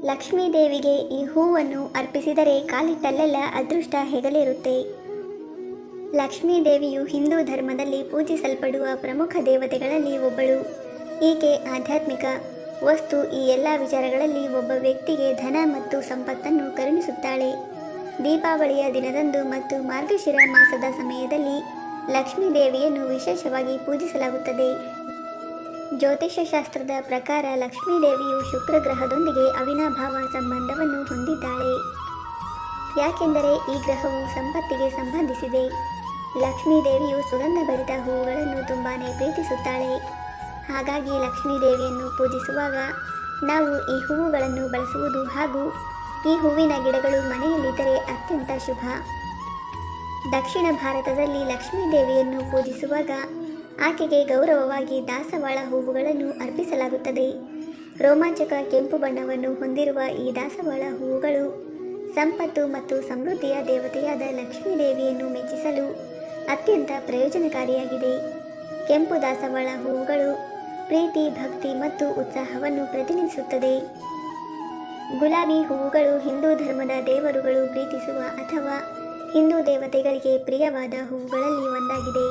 ಲಕ್ಷ್ಮೀ ದೇವಿಗೆ ಈ ಹೂವನ್ನು ಅರ್ಪಿಸಿದರೆ ಕಾಲಿಟ್ಟಲ್ಲೆಲ್ಲ ಅದೃಷ್ಟ ಹೆಗಲಿರುತ್ತೆ. ಲಕ್ಷ್ಮೀ ದೇವಿಯು ಹಿಂದೂ ಧರ್ಮದಲ್ಲಿ ಪೂಜಿಸಲ್ಪಡುವ ಪ್ರಮುಖ ದೇವತೆಗಳಲ್ಲಿ ಒಬ್ಬಳು. ಈಕೆ ಆಧ್ಯಾತ್ಮಿಕ, ವಸ್ತು ಈ ಎಲ್ಲ ವಿಚಾರಗಳಲ್ಲಿ ಒಬ್ಬ ವ್ಯಕ್ತಿಗೆ ಧನ ಮತ್ತು ಸಂಪತ್ತನ್ನು ಕರುಣಿಸುತ್ತಾಳೆ. ದೀಪಾವಳಿಯ ದಿನದಂದು ಮತ್ತು ಮಾರ್ಗಶಿರ ಮಾಸದ ಸಮಯದಲ್ಲಿ ಲಕ್ಷ್ಮೀ ದೇವಿಯನ್ನು ವಿಶೇಷವಾಗಿ ಪೂಜಿಸಲಾಗುತ್ತದೆ. ಜ್ಯೋತಿಷ್ಯ ಶಾಸ್ತ್ರದ ಪ್ರಕಾರ ಲಕ್ಷ್ಮೀ ದೇವಿಯು ಶುಕ್ರ ಗ್ರಹದೊಂದಿಗೆ ಅವಿನಾಭಾವ ಸಂಬಂಧವನ್ನು ಹೊಂದಿದ್ದಾಳೆ. ಯಾಕೆಂದರೆ ಈ ಗ್ರಹವು ಸಂಪತ್ತಿಗೆ ಸಂಬಂಧಿಸಿದೆ. ಲಕ್ಷ್ಮೀ ದೇವಿಯು ಸುಗಂಧಭರಿತ ಹೂವುಗಳನ್ನು ತುಂಬಾ ಪ್ರೀತಿಸುತ್ತಾಳೆ. ಹಾಗಾಗಿ ಲಕ್ಷ್ಮೀ ದೇವಿಯನ್ನು ಪೂಜಿಸುವಾಗ ನಾವು ಈ ಹೂವುಗಳನ್ನು ಬಳಸುವುದು ಹಾಗೂ ಈ ಹೂವಿನ ಗಿಡಗಳು ಮನೆಯಲ್ಲಿದ್ದರೆ ಅತ್ಯಂತ ಶುಭ. ದಕ್ಷಿಣ ಭಾರತದಲ್ಲಿ ಲಕ್ಷ್ಮೀ ದೇವಿಯನ್ನು ಪೂಜಿಸುವಾಗ ಆಕೆಗೆ ಗೌರವವಾಗಿ ದಾಸವಾಳ ಹೂವುಗಳನ್ನು ಅರ್ಪಿಸಲಾಗುತ್ತದೆ. ರೋಮಾಂಚಕ ಕೆಂಪು ಬಣ್ಣವನ್ನು ಹೊಂದಿರುವ ಈ ದಾಸವಾಳ ಹೂವುಗಳು ಸಂಪತ್ತು ಮತ್ತು ಸಮೃದ್ಧಿಯ ದೇವತೆಯಾದ ಲಕ್ಷ್ಮೀ ದೇವಿಯನ್ನು ಮೆಚ್ಚಿಸಲು ಅತ್ಯಂತ ಪ್ರಯೋಜನಕಾರಿಯಾಗಿದೆ. ಕೆಂಪು ದಾಸವಾಳ ಹೂವುಗಳು ಪ್ರೀತಿ, ಭಕ್ತಿ ಮತ್ತು ಉತ್ಸಾಹವನ್ನು ಪ್ರತಿನಿಧಿಸುತ್ತದೆ. ಗುಲಾಬಿ ಹೂವುಗಳು ಹಿಂದೂ ಧರ್ಮದ ದೇವರುಗಳು ಪ್ರೀತಿಸುವ ಅಥವಾ ಹಿಂದೂ ದೇವತೆಗಳಿಗೆ ಪ್ರಿಯವಾದ ಹೂವುಗಳಲ್ಲಿ ಒಂದಾಗಿದೆ.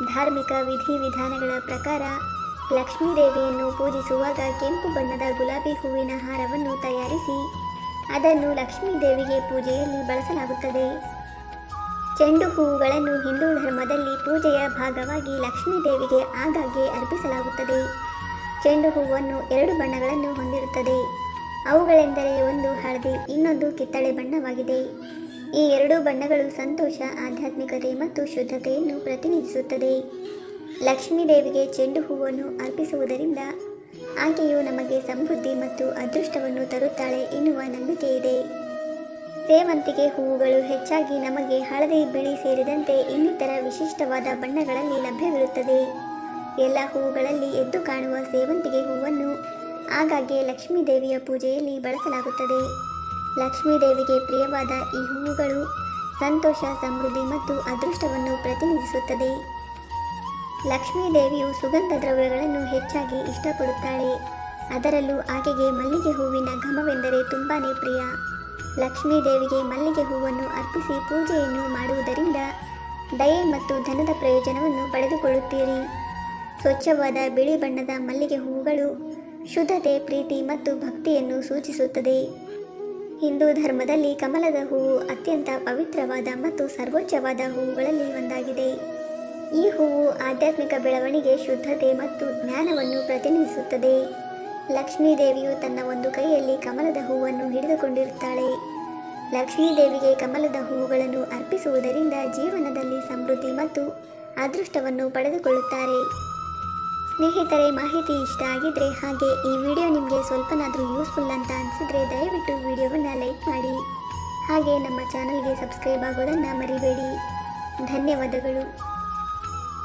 ಧಾರ್ಮಿಕ ವಿಧಿವಿಧಾನಗಳ ಪ್ರಕಾರ ಲಕ್ಷ್ಮೀ ದೇವಿಯನ್ನು ಪೂಜಿಸುವಾಗ ಕೆಂಪು ಬಣ್ಣದ ಗುಲಾಬಿ ಹೂವಿನ ಹಾರವನ್ನು ತಯಾರಿಸಿ ಅದನ್ನು ಲಕ್ಷ್ಮೀ ದೇವಿಗೆ ಪೂಜೆಯಲ್ಲಿ ಬಳಸಲಾಗುತ್ತದೆ. ಚೆಂಡು ಹೂವುಗಳನ್ನು ಹಿಂದೂ ಧರ್ಮದಲ್ಲಿ ಪೂಜೆಯ ಭಾಗವಾಗಿ ಲಕ್ಷ್ಮೀ ದೇವಿಗೆ ಆಗಾಗ್ಗೆ ಅರ್ಪಿಸಲಾಗುತ್ತದೆ. ಚೆಂಡು ಹೂವನ್ನು 2 ಬಣ್ಣಗಳನ್ನು ಹೊಂದಿರುತ್ತದೆ. ಅವುಗಳೆಂದರೆ ಒಂದು ಹಳದಿ, ಇನ್ನೊಂದು ಕಿತ್ತಳೆ ಬಣ್ಣವಾಗಿದೆ. ಈ 2 ಬಣ್ಣಗಳು ಸಂತೋಷ, ಆಧ್ಯಾತ್ಮಿಕತೆ ಮತ್ತು ಶುದ್ಧತೆಯನ್ನು ಪ್ರತಿನಿಧಿಸುತ್ತದೆ. ಲಕ್ಷ್ಮೀ ದೇವಿಗೆ ಚೆಂಡು ಹೂವನ್ನು ಅರ್ಪಿಸುವುದರಿಂದ ಆಕೆಯು ನಮಗೆ ಸಮೃದ್ಧಿ ಮತ್ತು ಅದೃಷ್ಟವನ್ನು ತರುತ್ತಾಳೆ ಎನ್ನುವ ನಂಬಿಕೆ ಇದೆ. ಸೇವಂತಿಗೆ ಹೂವುಗಳು ಹೆಚ್ಚಾಗಿ ನಮಗೆ ಹಳದಿ, ಬಿಳಿ ಸೇರಿದಂತೆ ಇನ್ನಿತರ ವಿಶಿಷ್ಟವಾದ ಬಣ್ಣಗಳಲ್ಲಿ ಲಭ್ಯವಿರುತ್ತದೆ. ಎಲ್ಲ ಹೂವುಗಳಲ್ಲಿ ಎದ್ದು ಕಾಣುವ ಸೇವಂತಿಗೆ ಹೂವನ್ನು ಆಗಾಗ್ಗೆ ಲಕ್ಷ್ಮೀ ದೇವಿಯ ಪೂಜೆಯಲ್ಲಿ ಬಳಸಲಾಗುತ್ತದೆ. ಲಕ್ಷ್ಮೀ ದೇವಿಗೆ ಪ್ರಿಯವಾದ ಈ ಹೂವುಗಳು ಸಂತೋಷ, ಸಮೃದ್ಧಿ ಮತ್ತು ಅದೃಷ್ಟವನ್ನು ಪ್ರತಿನಿಧಿಸುತ್ತದೆ. ಲಕ್ಷ್ಮೀ ದೇವಿಯು ಸುಗಂಧ ದ್ರವ್ಯಗಳನ್ನು ಹೆಚ್ಚಾಗಿ ಇಷ್ಟಪಡುತ್ತಾಳೆ. ಅದರಲ್ಲೂ ಆಕೆಗೆ ಮಲ್ಲಿಗೆ ಹೂವಿನ ಘಮವೆಂದರೆ ತುಂಬಾ ಪ್ರಿಯ. ಲಕ್ಷ್ಮೀ ದೇವಿಗೆ ಮಲ್ಲಿಗೆ ಹೂವನ್ನು ಅರ್ಪಿಸಿ ಪೂಜೆಯನ್ನು ಮಾಡುವುದರಿಂದ ದಯೆ ಮತ್ತು ಧನದ ಪ್ರಯೋಜನವನ್ನು ಪಡೆದುಕೊಳ್ಳುತ್ತೀರಿ. ಸ್ವಚ್ಛವಾದ ಬಿಳಿ ಬಣ್ಣದ ಮಲ್ಲಿಗೆ ಹೂವುಗಳು ಶುದ್ಧತೆ, ಪ್ರೀತಿ ಮತ್ತು ಭಕ್ತಿಯನ್ನು ಸೂಚಿಸುತ್ತದೆ. ಹಿಂದೂ ಧರ್ಮದಲ್ಲಿ ಕಮಲದ ಹೂವು ಅತ್ಯಂತ ಪವಿತ್ರವಾದ ಮತ್ತು ಸರ್ವೋಚ್ಚವಾದ ಹೂವುಗಳಲ್ಲಿ ಒಂದಾಗಿದೆ. ಈ ಹೂವು ಆಧ್ಯಾತ್ಮಿಕ ಬೆಳವಣಿಗೆ, ಶುದ್ಧತೆ ಮತ್ತು ಜ್ಞಾನವನ್ನು ಪ್ರತಿನಿಧಿಸುತ್ತದೆ. ಲಕ್ಷ್ಮೀ ದೇವಿಯು ತನ್ನ ಒಂದು ಕೈಯಲ್ಲಿ ಕಮಲದ ಹೂವನ್ನು ಹಿಡಿದುಕೊಂಡಿರುತ್ತಾಳೆ. ಲಕ್ಷ್ಮೀ ದೇವಿಗೆ ಕಮಲದ ಹೂವುಗಳನ್ನು ಅರ್ಪಿಸುವುದರಿಂದ ಜೀವನದಲ್ಲಿ ಸಮೃದ್ಧಿ ಮತ್ತು ಅದೃಷ್ಟವನ್ನು ಪಡೆದುಕೊಳ್ಳುತ್ತಾರೆ. ಸ್ನೇಹಿತರೆ, ಮಾಹಿತಿ ಇಷ್ಟ ಆಗಿದ್ರೆ ಹಾಗೆ ಈ ವಿಡಿಯೋ ನಿಮಗೆ ಸ್ವಲ್ಪನಾದರೂ ಯೂಸ್ಫುಲ್ ಅಂತ ಅನಿಸಿದ್ರೆ ದಯವಿಟ್ಟು ವಿಡಿಯೋವನ್ನು ಲೈಕ್ ಮಾಡಿ. ಹಾಗೆ ನಮ್ಮ ಚಾನಲ್ಗೆ ಸಬ್ಸ್ಕ್ರೈಬ್ ಆಗೋದನ್ನು ಮರಿಬೇಡಿ. ಧನ್ಯವಾದಗಳು.